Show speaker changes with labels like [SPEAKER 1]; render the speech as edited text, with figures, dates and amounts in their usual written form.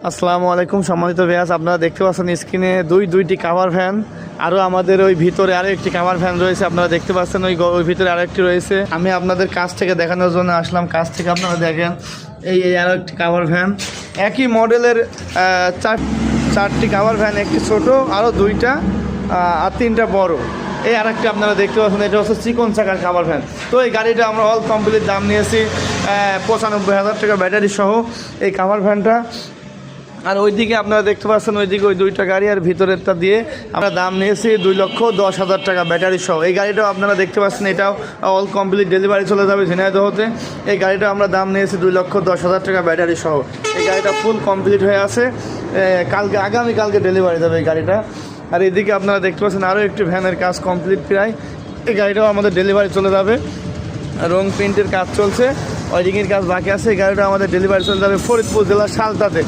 [SPEAKER 1] আসসালামু আলাইকুম সম্মানিত ভিউয়ার্স, আপনারা দেখতে পাচ্ছেন স্ক্রিনে দুইটি কাভার ভ্যান, আরও আমাদের ওই ভিতরে আরও একটি কাভার ভ্যান রয়েছে। আপনারা দেখতে পাচ্ছেন ওই ভিতরে আরও একটি রয়েছে। আমি আপনাদের কাছ থেকে দেখানোর জন্য আসলাম। কাছ থেকে আপনারা দেখেন এই আরও একটি কাভার ভ্যান, একই মডেলের চারটি কাভার ভ্যান, একটি ছোট, আরও দুইটা আর তিনটা বড়। এই আরেকটি আপনারা দেখতে পাচ্ছেন, এটা হচ্ছে চিকন চাকার কাভার ভ্যান। তো এই গাড়িটা আমরা অল কমপ্লিট দাম নিয়েছি 95,000 টাকা ব্যাটারি সহ এই কাভার ভ্যানটা। আর ওইদিকে আপনারা দেখতে পাচ্ছেন ওইদিকে ওই দুইটা গাড়ি, আর ভিতরেরটা দিয়ে আমরা দাম নিয়েছি 2,10,000 টাকা ব্যাটারি সহ। এই গাড়িটাও আপনারা দেখতে পাচ্ছেন, এটাও অল কমপ্লিট ডেলিভারি চলে যাবে ঝিনাইদহতে। এই গাড়িটা আমরা দাম নিয়েছি 2,10,000 টাকা ব্যাটারি সহ। এই গাড়িটা ফুল কমপ্লিট হয়ে আছে, আগামীকালকে ডেলিভারি যাবে এই গাড়িটা। আর এদিকে আপনারা দেখতে পাচ্ছেন আরও একটি ভ্যানের কাজ কমপ্লিট প্রায়, এই গাড়িটাও আমাদের ডেলিভারি চলে যাবে। রং প্রিন্টের কাজ চলছে, ওয়ারিংয়ের কাজ বাকি আছে। এই গাড়িটা আমাদের ডেলিভারি চলে যাবে ফরিদপুর জেলার সালতাতে।